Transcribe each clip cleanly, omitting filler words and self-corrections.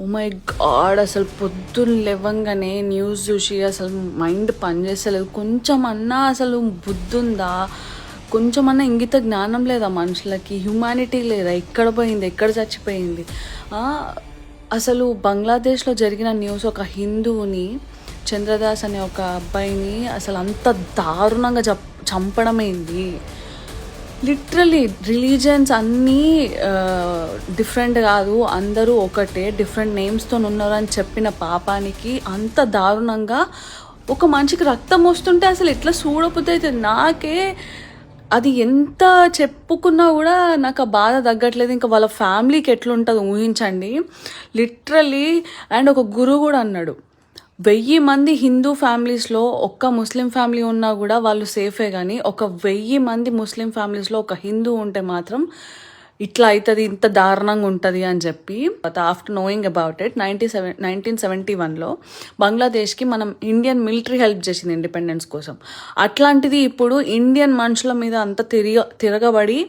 Oh my God, అసలు పొద్దున్న లేవంగానే న్యూస్ చూసి అసలు మైండ్ పనిచేస్తలేదు. కొంచెమన్నా అసలు బుద్ధి ఉందా? కొంచెమన్నా ఇంగిత జ్ఞానం లేదా మనుషులకి? హ్యుమానిటీ లేదా? ఎక్కడ పోయింది? ఎక్కడ చచ్చిపోయింది? అసలు బంగ్లాదేశ్లో జరిగిన న్యూస్, ఒక హిందువుని, చంద్రదాస్ అనే ఒక అబ్బాయిని అసలు అంత దారుణంగా చంపడమైంది. లిటరలీ రిలీజన్స్ అన్నీ డిఫరెంట్ కాదు, అందరూ ఒకటే, డిఫరెంట్ నేమ్స్తో ఉన్నారు అని చెప్పిన పాపానికి అంత దారుణంగా ఒక మనిషికి రక్తం వస్తుంటే అసలు ఎట్లా చూడకపోతే అయితే నాకే అది ఎంత చెప్పుకున్నా కూడా నాకు ఆ బాధ తగ్గట్లేదు. ఇంకా వాళ్ళ ఫ్యామిలీకి ఎట్లుంటుందో ఊహించండి లిటరలీ. అండ్ ఒక గురువు కూడా అన్నాడు, 1000 మంది హిందూ ఫ్యామిలీస్లో ఒక్క ముస్లిం ఫ్యామిలీ ఉన్నా కూడా వాళ్ళు సేఫే, కానీ ఒక 1000 మంది ముస్లిం ఫ్యామిలీస్లో ఒక హిందూ ఉంటే మాత్రం ఇట్లా అవుతుంది, ఇంత దారుణంగా ఉంటుంది అని చెప్పి. ఆఫ్టర్ నోయింగ్ అబౌట్ ఇట్, 1971లో బంగ్లాదేశ్కి మనం ఇండియన్ మిలిటరీ హెల్ప్ చేసింది ఇండిపెండెన్స్ కోసం. అట్లాంటిది ఇప్పుడు ఇండియన్ మనుషుల మీద అంత తిరగబడి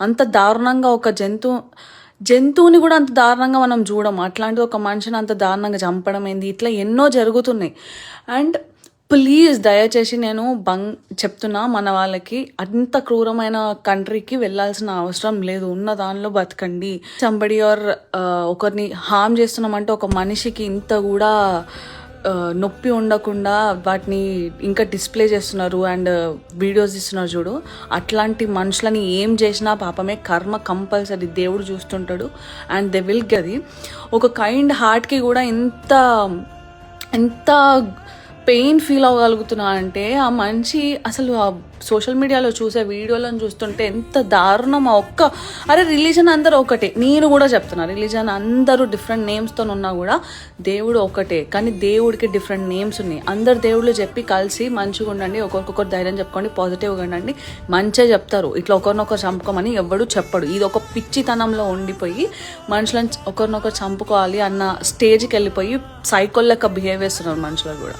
అంత దారుణంగా ఒక జంతువుని కూడా అంత దారుణంగా మనం చూడం. అట్లాంటిది ఒక మనిషిని అంత దారుణంగా చంపడం ఏంది? ఇట్లా ఎన్నో జరుగుతున్నాయి. అండ్ ప్లీజ్ దయచేసి నేను చెప్తున్నా, మన వాళ్ళకి అంత క్రూరమైన కంట్రీకి వెళ్ళాల్సిన అవసరం లేదు. ఉన్న దానిలో బతకండి. సంబడి ఆర్ ఒకరిని హామ్ చేస్తున్నామంటే ఒక మనిషికి ఇంత కూడా నొప్పి ఉండకుండా వాటిని ఇంకా డిస్ప్లే చేస్తున్నారు అండ్ వీడియోస్ ఇస్తున్నారు చూడు. అట్లాంటి మనుషులని ఏం చేసినా పాపమే, కర్మ కంపల్సరీ దేవుడు చూస్తుంటాడు అండ్ దే విల్ గది. ఒక కైండ్ హార్ట్కి కూడా ఎంత పెయిన్ ఫీల్ అవ్వగలుగుతున్నా అంటే ఆ మనిషి అసలు ఆ సోషల్ మీడియాలో చూసే వీడియోలను చూస్తుంటే ఎంత దారుణం. అరే రిలీజన్ అందరూ ఒకటే, నేను కూడా చెప్తున్నా, రిలీజన్ అందరూ డిఫరెంట్ నేమ్స్తో ఉన్నా కూడా దేవుడు ఒకటే, కానీ దేవుడికి డిఫరెంట్ నేమ్స్ ఉన్నాయి. అందరు దేవుళ్ళు చెప్పి కలిసి మంచిగా ఉండండి, ఒకరికొకరు ధైర్యం చెప్పుకోండి, పాజిటివ్గా ఉండండి, మంచిగా చెప్తారు. ఇట్లా ఒకరినొకరు చంపుకోమని ఎవడు చెప్పడు. ఇది ఒక పిచ్చితనంలో ఉండిపోయి మనుషులను ఒకరినొకరు చంపుకోవాలి అన్న స్టేజ్కి వెళ్ళిపోయి సైకోల్ లెక్క బిహేవ్ చేస్తున్నారు మనుషులు కూడా.